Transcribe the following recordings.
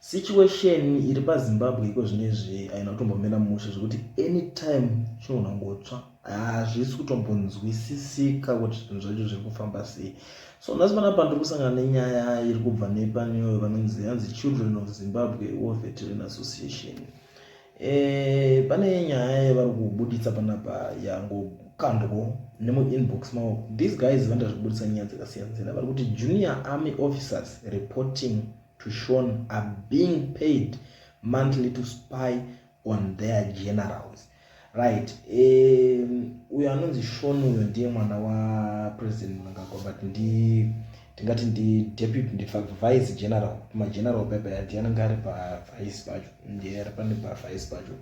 situation iri paZimbabwe iko zvinezvi haina kutombomira mushe zvekuti anytime chinonangotsva hazvisi kutombonzwisisika kuti zvinhu zvacho zviri kufamba sei. So nhasi panapa ndiri kusangana nenyaya iri kubva nepaniyo vanonzi Children of Zimbabwe War Veteran Association. Pane nyaya yavari kubuditsa panapa yangokandwa nemuinbox mavo. These guys vandazvibuditsa nyaya dzakasiyana-siyana. Vari kuti junior army officers reporting to Sean are being paid monthly to spy on their generals. Right. Uyo anonzi Sean uyo ndiye mwana waPresident Mnangagwa, but tingati ndi deputy vice general kuma general pepe ati anenge ari pavice pacho, ndiye ari pane pavice pacho.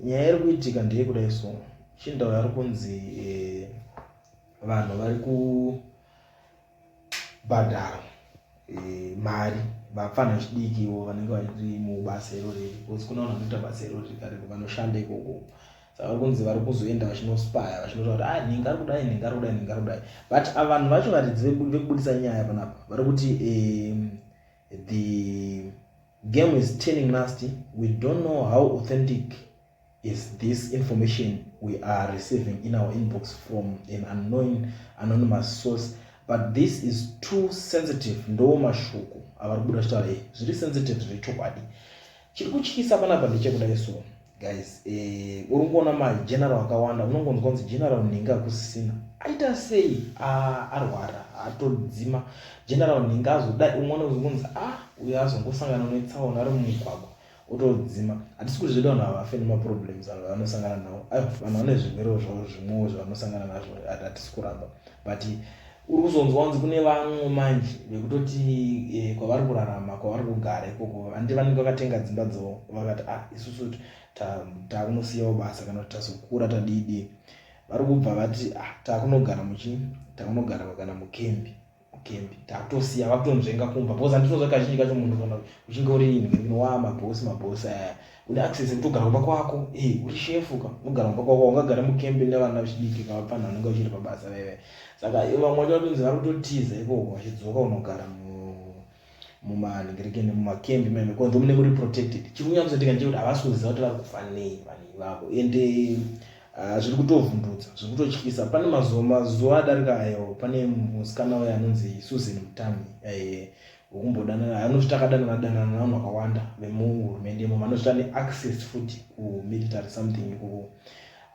Nyaya iri kuitika ndeyekudai so chindawo ari kunzi vanhu vari kubhadhara mari vapfana chidikiwo vanenge vari mubasa irori, because kuna vanhu vanoita basa irori kare vanoshanda ikoko. Saka vari kunzi vari kuzoenda vachinospaya vachinotaura kuti ninga ari kudai ninga ari kudai ninga ari kudai, but vanhu vacho varidzi vekubudisa nyaya panapa vari kuti the game is turning nasty. We don't know how authentic is this information we are receiving in our inbox from an anonymous source, but this is too sensitive. Ndo mashoko avari kubuda chitaura zviri sensitive zviri chokwadi. Chiri kutyisa panapa ndechekudai so guys, uri kuona mageneral akawanda unongonzwa kunzi general Ninga kusisina aita sei arwara atodzima. General Ninga azodai umwe unozonzi uyo azongosangana netsaona ari mumugwagwa otodzima. Hatisi kuti zvida vanhu avafe nemaproblems avo vanosangana nawo, vanhu vane zvirwere zvavo zvimwewo zvavanosangana nazvo, hatisi kuramba, but uri kuzonzwa kunzi kune vamwe manje vekutoti kwavari kurarama kwavari kugara ikoko handi vanenge vakatenga dzimba dzavo vakati isusu takunosiyawo basa kana kuti tazokura tadidi. Vari kubva vati takunogara takunogara kana mukembi takutosiya vakutonzvenga kumba, because handinozva kazhinji kacho munhu kana uchinge uri mabhosi aya une access kutogara kumba kwako, uri shefu unogara kumba kwako, ungagara mukembi nevana vechidiki kavapana vanenge vachiri pabasa veve. Saka vamwe vacho vatonzi vari kutotiza ikoko vachidzoka unogara mumanhingirikeni mumakembi meme konzo mune muri protected. Chiri kunyatsoitika ndechekuti havasi kuziva kuti vari kufa nei vanhu ivavo, ende zviri kutovhundutsa, zviri kutotyisa. Pane mazuva adarika ayo, pane musikana wayo anonzi Susan Mutami wokumbodana anozviti akadanana navanhu vakawanda vemuhurumende imo vanosvita neaccess futi kumilitary something ikoko.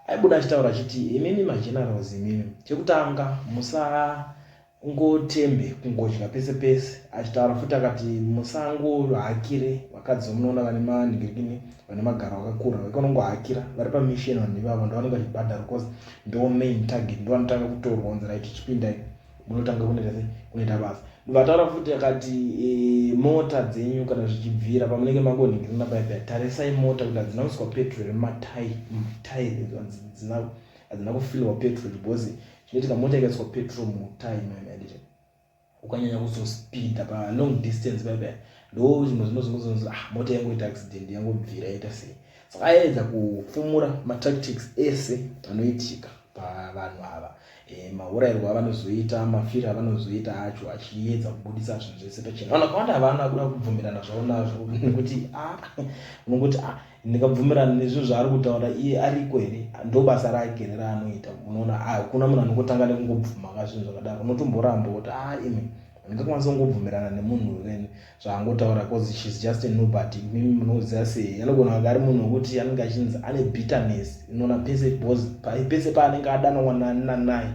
Aibuda achitaura achiti imimi magenerals imimi, chekutanga musangotembe kungodya pese pese. Achitaura futi akati musangohakire vakadzi vamunoona vane manhingirikini vane magara akakura vakanongohakira vari pamisheni vanhu ivavo ndo vanenge vachibhadhara, because ndo main target, ndo vanotanga kutorwa kunzi right chipindai munotanga kunoita basa. Vataura futi akati mota dzenyu kana zvichibvira pamunenge mangonhingirina paipai tarisai mota kuti hadzina kuiswa petrol mumatairi hadzina kufilwa petrol, because chinoitika mota ikaiswa petrol mutairi maimai ukanyanya kuzospida pa long distance paipai ndo zvinozonzi mota yangoita accident yangobvira yaita sei. Saka aedza kufumura matactics ese anoitika pavanhu ava, maurayirwo avanozoita, mafiro avanozoita acho achiedza kubudisa zvinhu zvese pachena. Vanhu vakawanda havana kuda kubvumirana zvavo nazvo nekuti unongoti ndingabvumirana nezvinhu zvaari kutaura iye ariko here, ndo basa rake here raanoita. Unoona hakuna munhu anongotanga nekungobvuma zvinhu zvakadaro, unotomboramba kuti imi ndingakwanisa kungobvumirana nemunhu wenu zvaangotaura, because she's just a nobody. Mimi munoziva sei, anogona kunge ari munhu wekuti anenge achinzi ane bitterness, inoona pese paanenge adanwa naye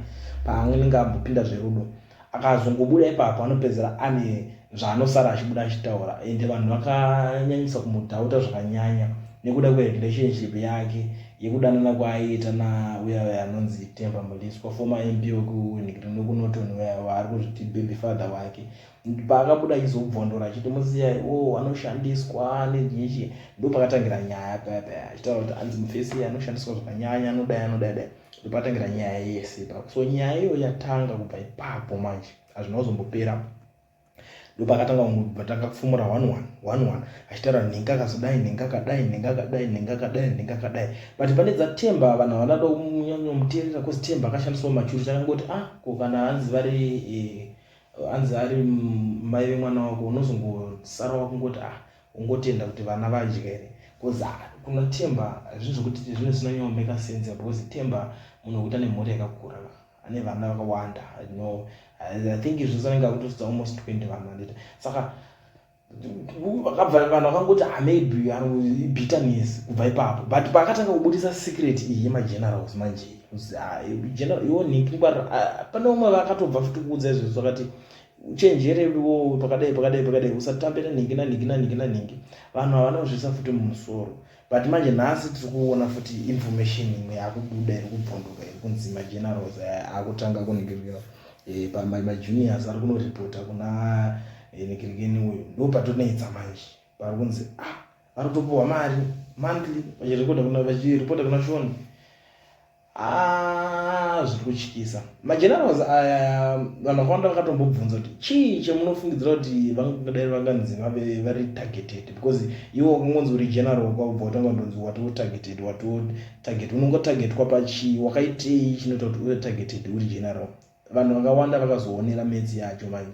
paanenge ambopinda zverudo, akazongobuda ipapo anopedzera ane zvaanosara achibuda achitaura. Ende vanhu vakanyanyisa kumudhauta zvakanyanya nekuda kwerelationship yake yekudanana kwaaiita nauya anonzi Temba Muliswa, former MP wekunhingirina kuNorton waari kuzviti baby father wake. Paakabuda achizobvondora achiti musiyai anoshandiswa nenyinji, ndo pakatangira nyaya paya achitaura kuti anzi mufesi anoshandiswa zvakanyanya anodai ndopakatangira nyaya yese ipapo. So nyaya iyo yatanga kubva ipapo manje hazvina kuzombopera, ndopakatanga kutanga kufumura 1-1 achitaura nhinga akazodai nhinga akadai. But pane dzaTemba vanhu vanada kunyanyomuteerera, because Temba akashandiswa mumachuru chakangoti kana hanzi vari anzi ari mai vemwana wako unozongosara wakungoti ungotenda kuti vana vadya here, because kuna Temba zvinhu zvokuti zvine zvinonyanya kumeka sense, because Temba munhu wekuita nemhuri yakakura ane vana vakawanda. I think izvi zvanenge akutosvitsa almost 20 vana ndita. Saka vakabva vanhu vakangoti maybe bitterness kubva ipapo, but pakatanga kubudisa secret iyi yemagenerals manje iwo nhiki pane umwe vakatobva futi kuudza izvozvo vakati uchenjerewo pakadai usatambe nanhingi. Vanhu havana kuzvisa futi mumusoro, but manje nhasi tiri kuona futi information imwe yakubuda iri kubvunduka iri kunzi magenerals akutanga kuningirira pamajuniors ari kunoripota kuna nekirikeni uyu. Ndo patoneitsa manje pari kunzi vari kutopiwa mari monthly vachiripota kuna Shoni. Zviri kutyisa. Magenerals aya vanhu vakawanda vakatombobvunza kuti chii chemunofungidzira kuti vangadai vakanzi vave vari targeted, because iwo kungonzi uri general kwabva watanga ndonzi targeted unongotargetwa pachii, wakaitei chinoita kuti uri targeted uri general. Vanhu vakawanda vakazoonera medzi yacho manje.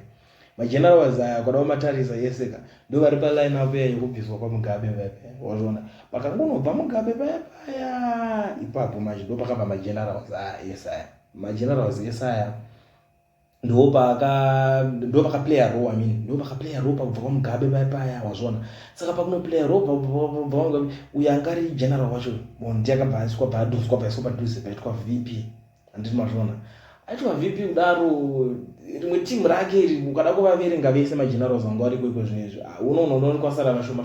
Magenerals aya kwadawo matarisa yeseka ndo vari paline up yekubviswa kwaMugabe paya wazviona, pakangonobva Mugabe paya ipapo manje ndo pakabva magenerals aya magenerals aya ndo pakaplaya role. Ndo pakaplaya role pakubva kwaMugabe paya wazviona. Saka pakunoplaya role pakubva kwaMugabe uyo anga ari general wacho ndi akabva asvika paaduswa padhuze paitwa VP, handiti mazviona, aitwa VP kudaro rimwe timu rake iri ukada kuvaverenga vese magenerals vanga variko iko zvinezvi unoona kwasara vashoma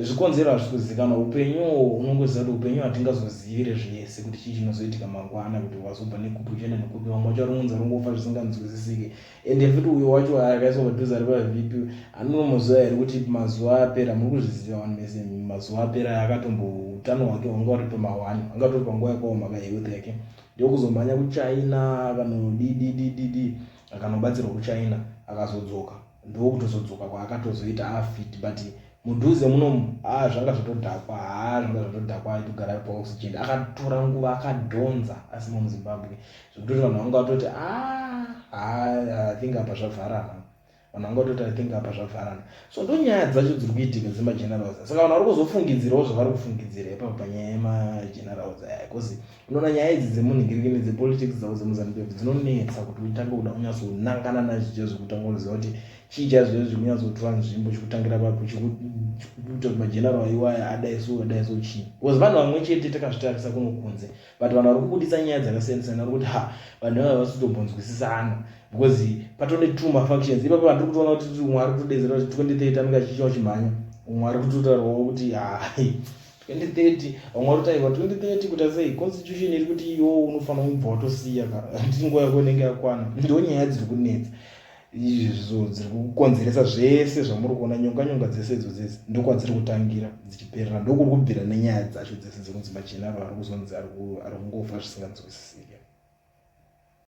zvikonzero hazvisi kuzivikanwa. Upenyu unongoziva kuti upenyu hatingazozivire zvese kuti chii chinozoitika mangwana, kuti wazobva nekupi uchienda nekupi, vamwe vacho vari kunzi ringofa zvisinganzwisisike. Ende futi uyo wacho akaiswa padhuze ari paVP anonomuziva here kuti mazuva apera, muri kuzviziva vanhu mese, mazuva apera akatombo utano hwake hwanga uri pama1 angatori panguva yakaoma kahealth yake ndokuzomhanya kuChina akanodidi akanobatsirwa kuChina akazodzoka, ndokutozodzoka kwaakatozoita afit. But mudhuze munomu zvanga zvotodhakwa kugara paoxygen, akatora nguva akadhonza asimo muZimbabwe, zvekutoti vanhu vanga vatoti I think apa zvavharana. So ndo nyaya dzacho dziri kuitika dzemagenerals. Saka vanhu vari kuzofungidzirawo zvavari kufungidzira ipapo panyaya yemagenerals aya, because unoona nyaya idzi dzemunhingiriki dzepolitics dzavo dzemuZanzibar dzinonetsa kuti utange kuda kunyatsonangana nazvo zvekutanga kuziva kuti chii chazvo zviri kunyatsotora nzvimbo chikutangira papo chikuita kuti mageneral iwaya adai so chii, because vanhu vamwe chete takazvitarisa kuno kunze, but vanhu vari kubudisa nyaya dzakasiyana-siyana vari kuti vanhu ava vasitombonzwisisana, because patone two mafactions. Ipapo vandiri kutoona kuti umwe ari kutodedzera kuti 2030 anenge achichiwa chimhanya, umwe ari kutotaurawo kuti 2030 vamwe vari kutaiwa 2030 kuti sei constitution iri kuti iwo unofanira kubva watosiya nditi nguva yako inenge yakwana. Ndo nyaya dziri kunetsa izvo dziri kukonzeresa zvese zvamuri kuona, nyonga dzese idzose ndokwadziri kutangira dzichiperera, ndokuri kubvira nenyaya dzacho dzese dzekunzi mageneral ari kuzonzi ari kungofa zvisinganzwisisiki.